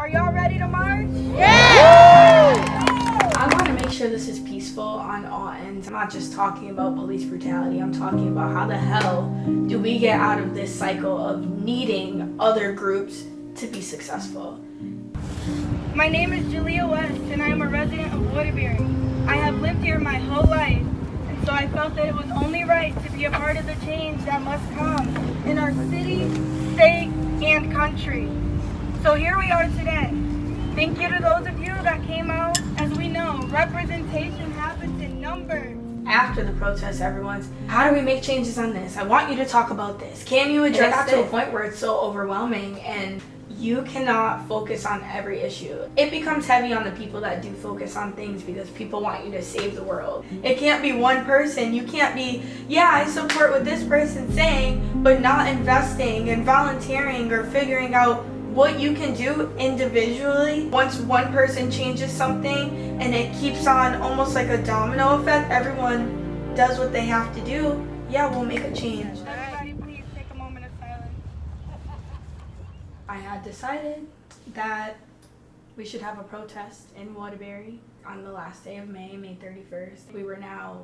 Are y'all ready to march? Yeah! I want to make sure this is peaceful on all ends. I'm not just talking about police brutality. I'm talking about how the hell do we get out of this cycle of needing other groups to be successful. My name is Jalia West, and I am a resident of Waterbury. I have lived here my whole life, and so I felt that it was only right to be a part of the change that must come in our city, state, and country. So here we are today. Thank you to those of you that came out. As we know, representation happens in numbers. After the protest, everyone's, how do we make changes on this? I want you to talk about this. Can you address it? It got to a point where it's so overwhelming and you cannot focus on every issue. It becomes heavy on the people that do focus on things because people want you to save the world. It can't be one person. You can't be, yeah, I support what this person's saying, but not investing and volunteering or figuring out what you can do individually. Once one person changes something and it keeps on almost like a domino effect, everyone does what they have to do, yeah, we'll make a change. Everybody please take a moment of silence. I had decided that we should have a protest in Waterbury on the last day of May, May 31st. We were now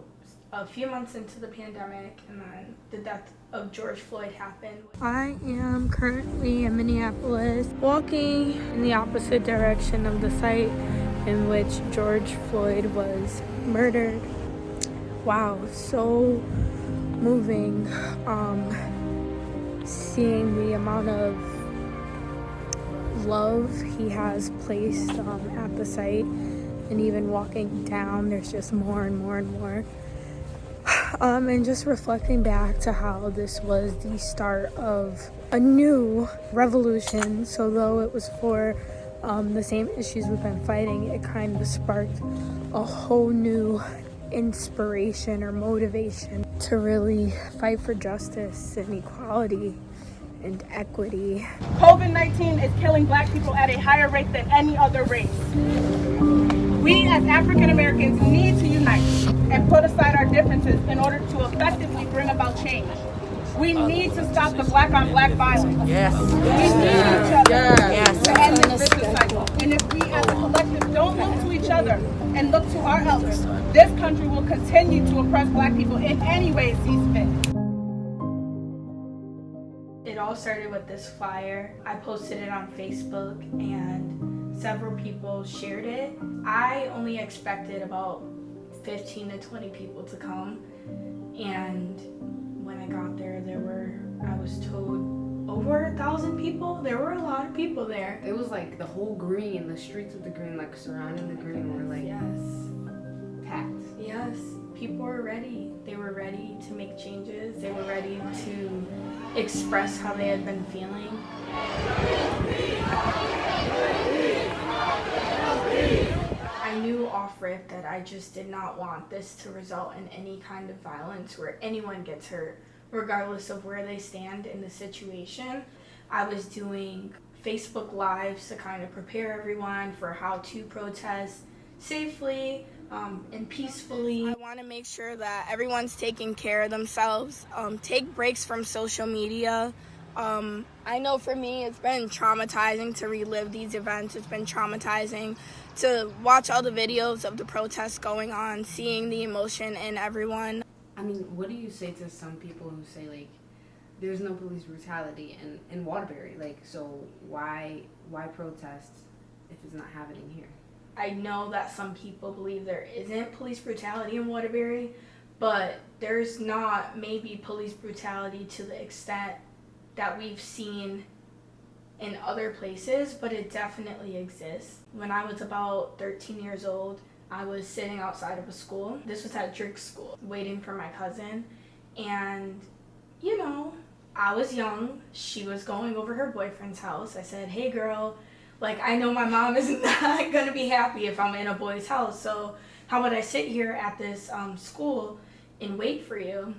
a few months into the pandemic, and then the death of George Floyd happened. I am currently in Minneapolis, walking in the opposite direction of the site in which George Floyd was murdered. Wow, so moving. Seeing the amount of love he has placed at the site, and even walking down, there's just more and more and more. And just reflecting back to how this was the start of a new revolution. So though it was for the same issues we've been fighting, it kind of sparked a whole new inspiration or motivation to really fight for justice and equality and equity. COVID-19 is killing Black people at a higher rate than any other race. We as African Americans need to unite and put aside our differences in order to effectively bring about change. We need to stop the Black on Black violence. Yes. We need each other Yes. to end this vicious cycle. And if we as a collective don't look to each other and look to our elders, this country will continue to oppress Black people in any way it sees fit. It all started with this flyer. I posted it on Facebook and several people shared it. I only expected about 15 to 20 people to come, and when I got there, I was told over 1,000 people. There were a lot of people there. It was like the whole green, the streets of the green, like surrounding the green, were like packed. Yes, people were ready. They were ready to make changes. They were ready to express how they had been feeling. I knew off rip that I just did not want this to result in any kind of violence where anyone gets hurt, regardless of where they stand in the situation. I was doing Facebook Lives to kind of prepare everyone for how to protest safely and peacefully. I want to make sure that everyone's taking care of themselves. Take breaks from social media. I know for me it's been traumatizing to relive these events. It's been traumatizing to watch all the videos of the protests going on, seeing the emotion in everyone. I mean, what do you say to some people who say, like, there's no police brutality in Waterbury? Like, so why protest if it's not happening here? I know that some people believe there isn't police brutality in Waterbury, but there's not maybe police brutality to the extent that we've seen in other places, but it definitely exists. When I was about 13 years old, I was sitting outside of a school. This was at Drake's school, waiting for my cousin. And, you know, I was young. She was going over her boyfriend's house. I said, hey girl, like, I know my mom is not gonna be happy if I'm in a boy's house, so how would I sit here at this school and wait for you?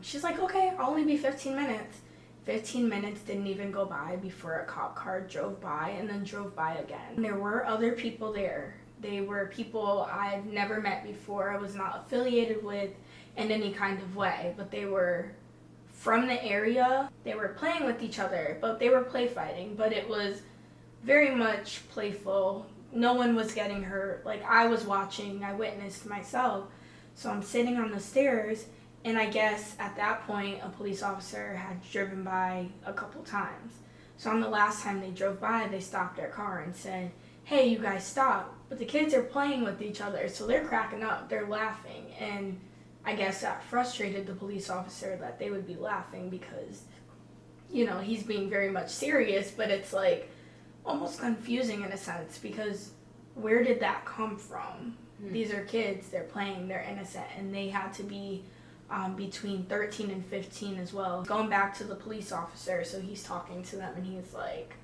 She's like, okay, I'll only be 15 minutes. 15 minutes didn't even go by before a cop car drove by and then drove by again. And there were other people there. They were people I've never met before, I was not affiliated with in any kind of way, but they were from the area. They were playing with each other, but they were play fighting, but it was very much playful. No one was getting hurt. Like, I was watching, I witnessed myself. So I'm sitting on the stairs, and I guess at that point a police officer had driven by a couple times. So on the last time they drove by, they stopped their car and said, "Hey, you guys stop." But the kids are playing with each other, so they're cracking up, they're laughing. And I guess that frustrated the police officer that they would be laughing because, you know, he's being very much serious, but it's like almost confusing in a sense because where did that come from? These are kids, they're playing, they're innocent, and they had to be between 13 and 15 as well. Going back to the police officer, so he's talking to them and he's like,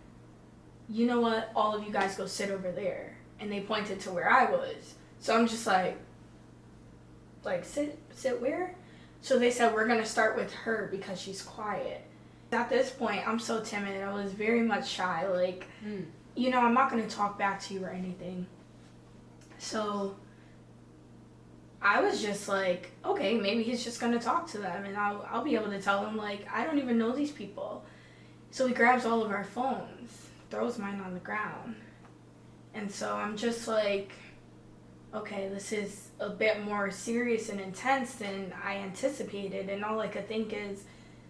"You know what, all of you guys go sit over there." And they pointed to where I was. So I'm just like sit where? So they said, "We're gonna start with her because she's quiet." At this point, I'm so timid. I was very much shy. Like, you know, I'm not gonna talk back to you or anything. So I was just like, okay, maybe he's just gonna talk to them and I'll be able to tell him, like, I don't even know these people. So he grabs all of our phones, throws mine on the ground. And so I'm just like, okay, this is a bit more serious and intense than I anticipated. And all I could think is,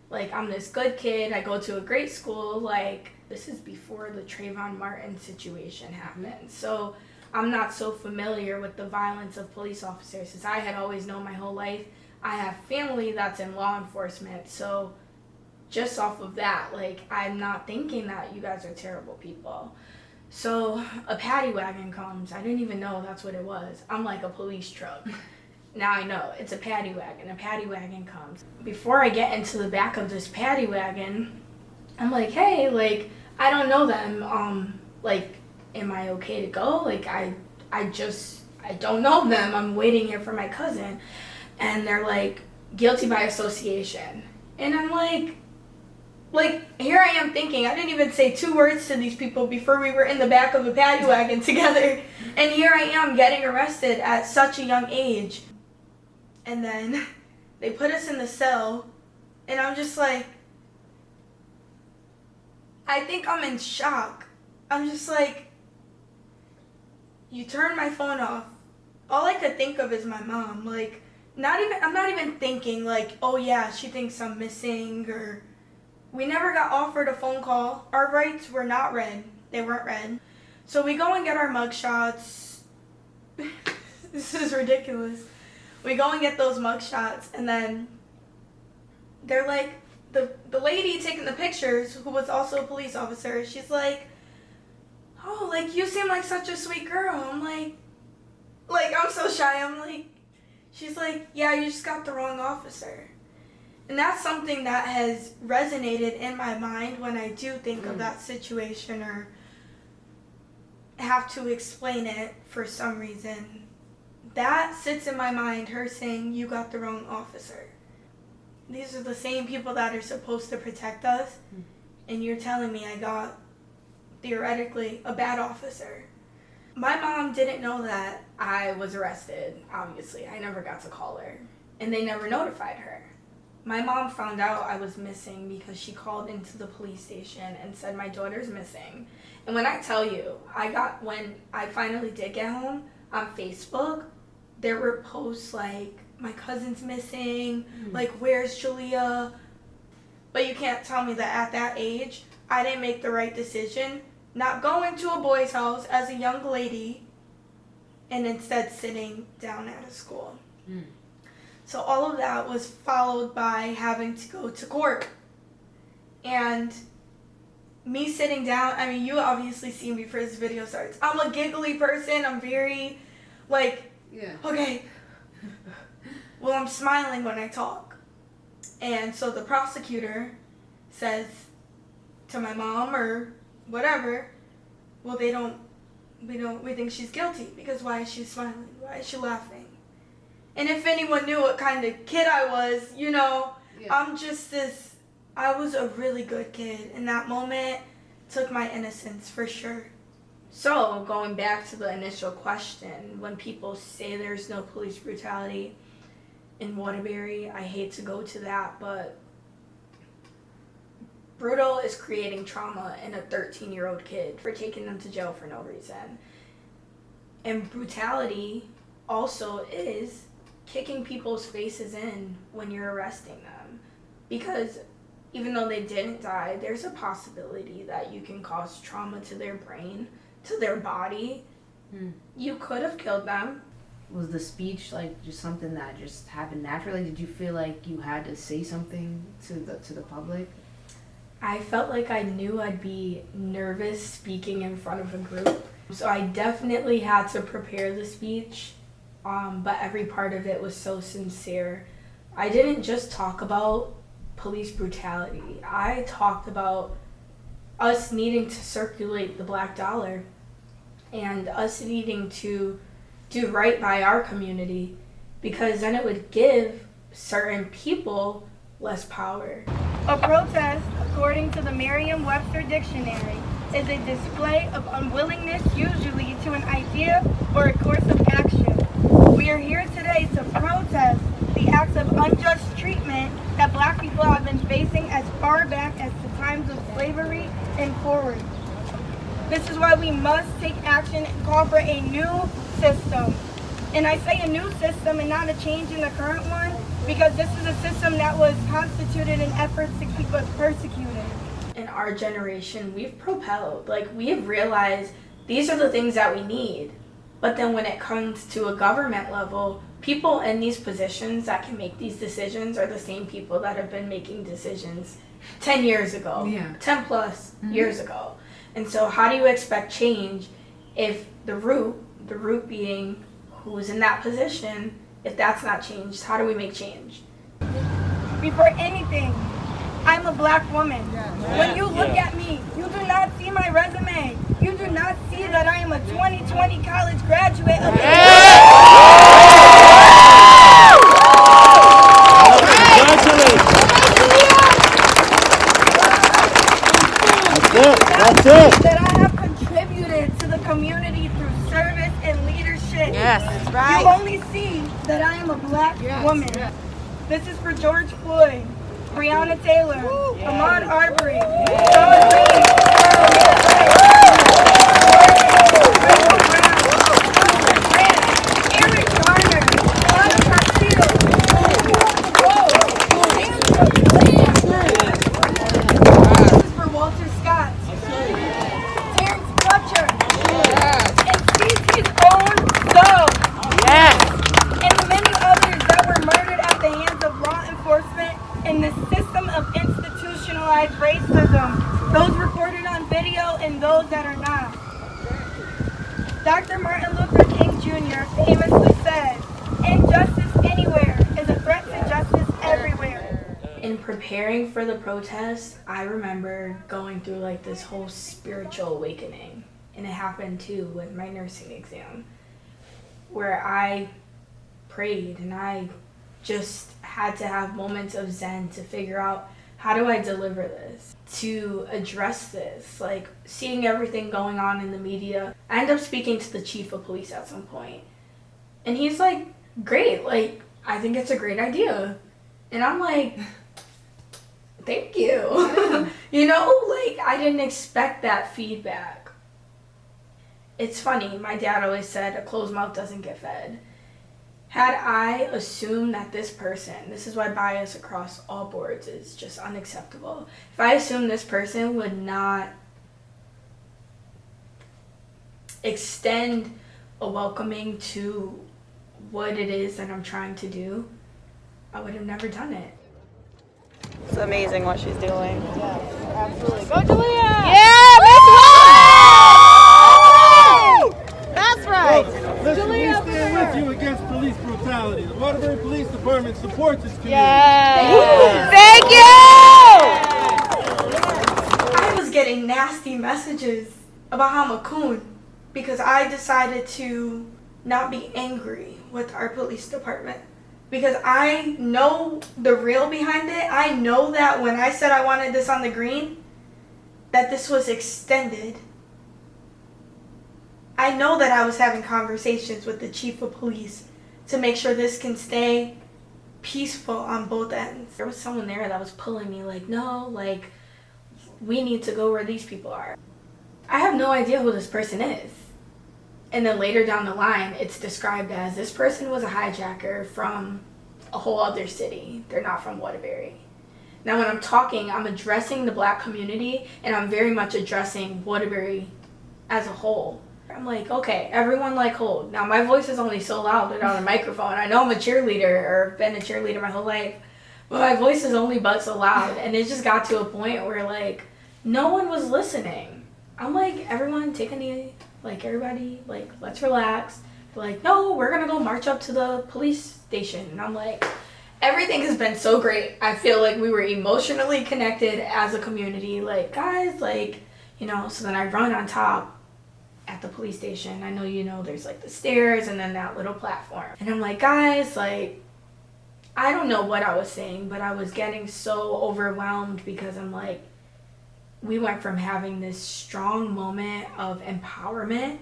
like, I'm this good kid, I go to a great school, like, this is before the Trayvon Martin situation happened. So I'm not so familiar with the violence of police officers, since I had always known my whole life. I have family that's in law enforcement, so just off of that, like, I'm not thinking that you guys are terrible people. So a paddy wagon comes. I didn't even know that's what it was. I'm like, a police truck. Now I know, it's a paddy wagon. A paddy wagon comes. Before I get into the back of this paddy wagon, I'm like, hey, like, I don't know them. Like, am I okay to go? Like, I don't know them. I'm waiting here for my cousin. And they're like, guilty by association. And I'm like, here I am thinking, I didn't even say 2 words to these people before we were in the back of a paddy wagon together. And here I am getting arrested at such a young age. And then they put us in the cell, and I'm just like, I think I'm in shock. I'm just like, you turned my phone off. All I could think of is my mom. Like, I'm not even thinking like, oh yeah, she thinks I'm missing, or we never got offered a phone call. Our rights were not read. They weren't read. So we go and get our mugshots. This is ridiculous. We go and get those mugshots, and then they're like, the lady taking the pictures, who was also a police officer, she's like, "Oh, like, you seem like such a sweet girl." I'm like, I'm so shy. I'm like, she's like, "Yeah, you just got the wrong officer." And that's something that has resonated in my mind when I do think of that situation or have to explain it for some reason. That sits in my mind, her saying, "You got the wrong officer." These are the same people that are supposed to protect us, and you're telling me I got, theoretically, a bad officer. My mom didn't know that I was arrested, obviously. I never got to call her, and they never notified her. My mom found out I was missing because she called into the police station and said my daughter's missing. And when I tell you, when I finally did get home, on Facebook, there were posts like, "My cousin's missing," like, "Where's Jalia?" But you can't tell me that at that age, I didn't make the right decision, not going to a boy's house as a young lady, and instead sitting down at a school. So all of that was followed by having to go to court. And me sitting down, I mean, you obviously see me before this video starts. I'm a giggly person. I'm very, like, okay. Well, I'm smiling when I talk. And so the prosecutor says to my mom or whatever, well, we think she's guilty because why is she smiling? Why is she laughing? And if anyone knew what kind of kid I was, you know, I'm just I was a really good kid. And that moment took my innocence for sure. So going back to the initial question, when people say there's no police brutality in Waterbury, I hate to go to that, but Brutal is creating trauma in a 13-year-old kid for taking them to jail for no reason. And brutality also is kicking people's faces in when you're arresting them. Because even though they didn't die, there's a possibility that you can cause trauma to their brain, to their body. You could have killed them. Was the speech like just something that just happened naturally? Did you feel like you had to say something to the public? I felt like I knew I'd be nervous speaking in front of a group. So I definitely had to prepare the speech, but every part of it was so sincere. I didn't just talk about police brutality. I talked about us needing to circulate the black dollar and us needing to do right by our community, because then it would give certain people less power. A protest, according to the Merriam-Webster Dictionary, is a display of unwillingness usually to an idea or a course of action. We are here today to protest the acts of unjust treatment that black people have been facing as far back as the times of slavery and forward. This is why we must take action and call for a new system. And I say a new system and not a change in the current one, because this is a system that was constituted in efforts to keep us persecuted. In our generation, we've propelled. Like, we have realized these are the things that we need. But then when it comes to a government level, people in these positions that can make these decisions are the same people that have been making decisions 10 years ago, 10 plus years ago. And so how do you expect change if the root being who is in that position, if that's not changed? How do we make change? Before anything, I'm a black woman. When you look at me, you do not see my resume. You do not see that I am a 2020 college graduate of That's it. that I have contributed to the community through service and leadership. Yes, that's right. You only see that I am a black woman. This is for George Floyd, Breonna Taylor, Ahmaud Arbery, Eric Garner, Monica Castillo. This is for Walter Scott, Terrence Crutcher, and CT's own Doe. Yes. And many others that were murdered at the hands of law enforcement in the system of institutionalized racism. Those recorded on video and those that are not. Dr. Martin Luther King Jr. famously said, "Injustice anywhere is a threat to justice everywhere." In preparing for the protest, I remember going through like this whole spiritual awakening. And it happened too with my nursing exam, where I prayed and I just had to have moments of zen to figure out, how do I deliver this, to address this, like seeing everything going on in the media. I ended up speaking to the chief of police at some point, and he's like, great, like, I think it's a great idea. And I'm like, thank you. You know, like, I didn't expect that feedback. It's funny, my dad always said a closed mouth doesn't get fed. Had I assumed that this person, this is why bias across all boards is just unacceptable. If I assumed this person would not extend a welcoming to what it is that I'm trying to do, I would have never done it. It's amazing what she's doing. Yeah, absolutely. Go, Jalia! Yeah, Miss West! That's right. Listen, we stand with you against police brutality. The Waterbury Police Department supports its community. Yeah. Thank you! I was getting nasty messages about how I'm a coon because I decided to not be angry with our police department. Because I know the real behind it. I know that when I said I wanted this on the green, that this was extended. I know that I was having conversations with the chief of police to make sure this can stay peaceful on both ends. There was someone there that was pulling me like, no, like, we need to go where these people are. I have no idea who this person is. And then later down the line, it's described as this person was a hijacker from a whole other city. They're not from Waterbury. Now when I'm talking, I'm addressing the Black community, and I'm very much addressing Waterbury as a whole. I'm like, okay, everyone like hold. Now my voice is only so loud without a microphone. I know I'm a cheerleader, or been a cheerleader my whole life, but my voice is only but so loud. And it just got to a point where like, no one was listening. I'm like, everyone take a knee. Like, everybody, like, let's relax. They're like, no, we're gonna go march up to the police station. And I'm like, everything has been so great. I feel like we were emotionally connected as a community. Like, guys, like, you know, so then I run on top at the police station. I know, you know, there's like the stairs and then that little platform. And I'm like, guys, like, I don't know what I was saying, but I was getting so overwhelmed because I'm like, we went from having this strong moment of empowerment,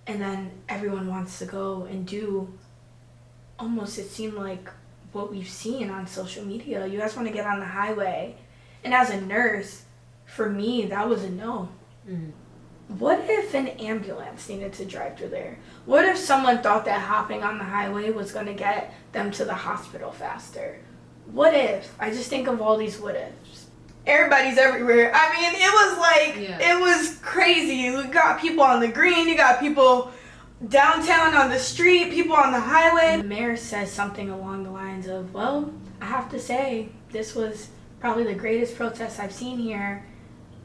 and then everyone wants to go and do almost, it seemed like what we've seen on social media. You guys want to get on the highway. And as a nurse, for me, that was a no. Mm-hmm. What if an ambulance needed to drive through there? What if someone thought that hopping on the highway was going to get them to the hospital faster? What if? I just think of all these what ifs. Everybody's everywhere. I mean, it was like, It was crazy. You got people on the green, you got people downtown on the street, people on the highway. The mayor says something along the lines of, well, I have to say, this was probably the greatest protest I've seen here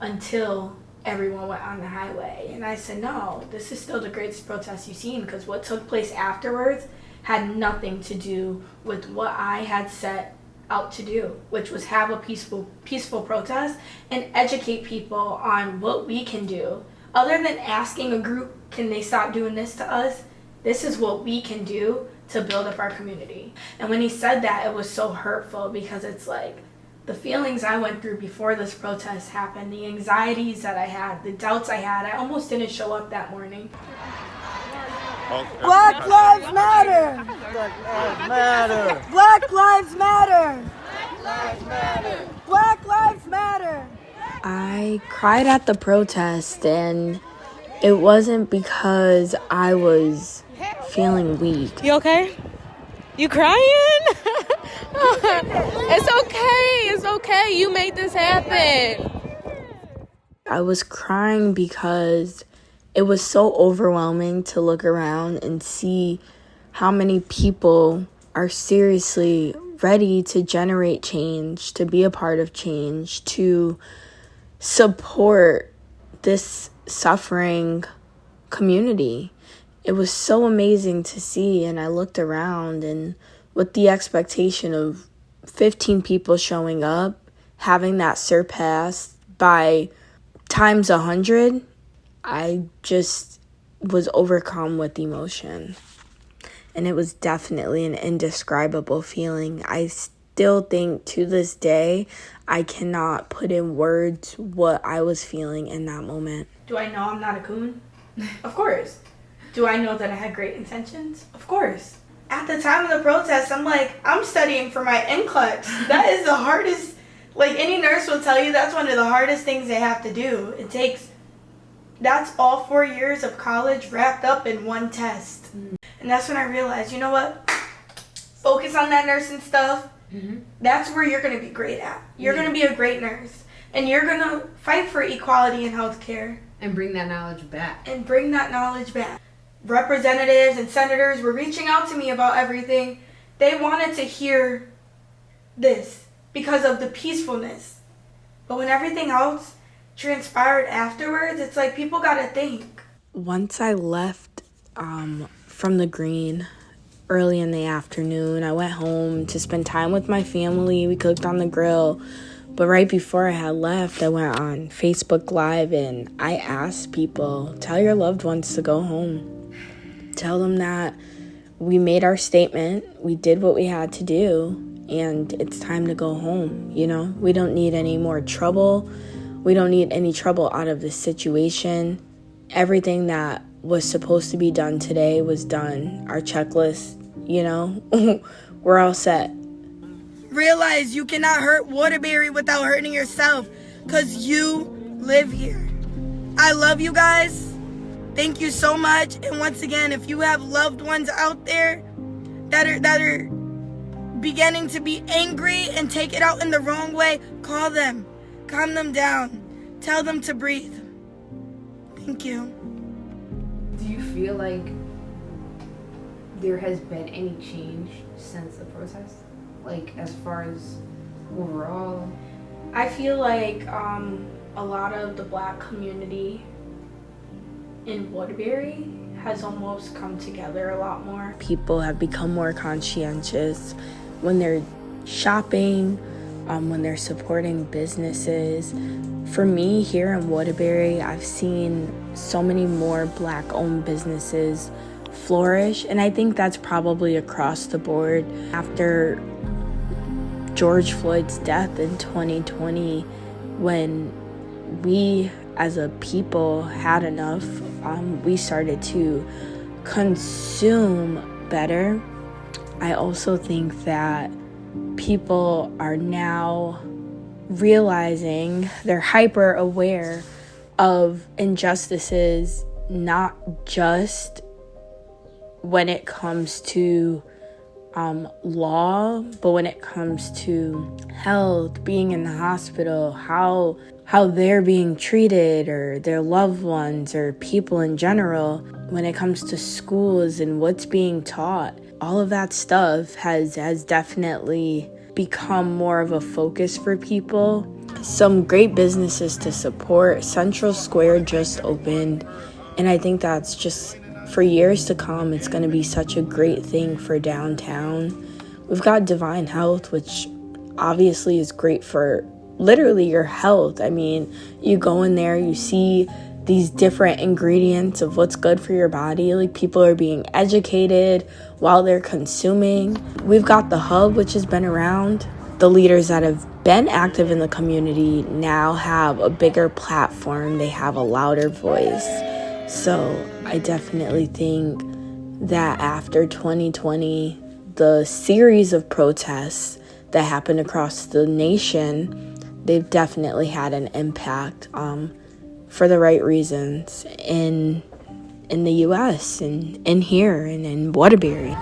until everyone went on the highway. And I said, no, this is still the greatest protest you've seen, because what took place afterwards had nothing to do with what I had set out to do, which was have a peaceful protest and educate people on what we can do. Other than asking a group, can they stop doing this to us? This is what we can do to build up our community. And when he said that, it was so hurtful, because it's like the feelings I went through before this protest happened, the anxieties that I had, the doubts I had, I almost didn't show up that morning. Black Lives Matter! Black Lives Matter! Black Lives Matter! Black Lives Matter! Black Lives Matter! I cried at the protest, and it wasn't because I was feeling weak. You okay? You crying? It's okay. It's okay. You made this happen. I was crying because it was so overwhelming to look around and see how many people are seriously ready to generate change, to be a part of change, to support this suffering community. It was so amazing to see, and I looked around, and with the expectation of 15 people showing up, having that surpassed by times 100, I just was overcome with emotion. And it was definitely an indescribable feeling. I still think to this day, I cannot put in words what I was feeling in that moment. Do I know I'm not a coon? Of course. Do I know that I had great intentions? Of course. At the time of the protest, I'm like, I'm studying for my NCLEX. That is the hardest, like any nurse will tell you, that's one of the hardest things they have to do. That's all 4 years of college wrapped up in one test. And that's when I realized, you know what? Focus on that nursing stuff. Mm-hmm. That's where you're going to be great at. You're going to be a great nurse. And you're going to fight for equality in healthcare. And bring that knowledge back. Representatives and senators were reaching out to me about everything. They wanted to hear this because of the peacefulness. But when everything else transpired afterwards, it's like people got to think. Once I left from the green early in the afternoon, I went home to spend time with my family. We cooked on the grill. But right before I had left, I went on Facebook Live and I asked people, tell your loved ones to go home. Tell them that we made our statement, we did what we had to do, and it's time to go home, you know? We don't need any more trouble. We don't need any trouble out of this situation. Everything that was supposed to be done today was done. Our checklist, you know, we're all set. Realize you cannot hurt Waterbury without hurting yourself. because you live here. I love you guys. Thank you so much. And once again, if you have loved ones out there that are beginning to be angry and take it out in the wrong way, call them. Calm them down. Tell them to breathe. Thank you. Do you feel like there has been any change since the protest? Like, as far as overall? I feel like a lot of the Black community in Waterbury has almost come together a lot more. People have become more conscientious when they're shopping, when they're supporting businesses. For me, here in Waterbury, I've seen so many more Black-owned businesses flourish, and I think that's probably across the board. After George Floyd's death in 2020, when we as a people had enough, we started to consume better. I also think that people are now realizing they're hyper aware of injustices, not just when it comes to law, but when it comes to health, being in the hospital, how they're being treated, or their loved ones, or people in general. When it comes to schools and what's being taught, all of that stuff has definitely become more of a focus for people. Some great businesses to support. Central Square just opened, and I think that's just, for years to come, it's going to be such a great thing for downtown. We've got Divine Health, which obviously is great for literally your health. I mean, you go in there, you see these different ingredients of what's good for your body. Like, people are being educated while they're consuming. We've got the Hub, which has been around. The leaders that have been active in the community now have a bigger platform. They have a louder voice. So I definitely think that after 2020, the series of protests that happened across the nation, they've definitely had an impact for the right reasons in the U.S. and in here and in Waterbury.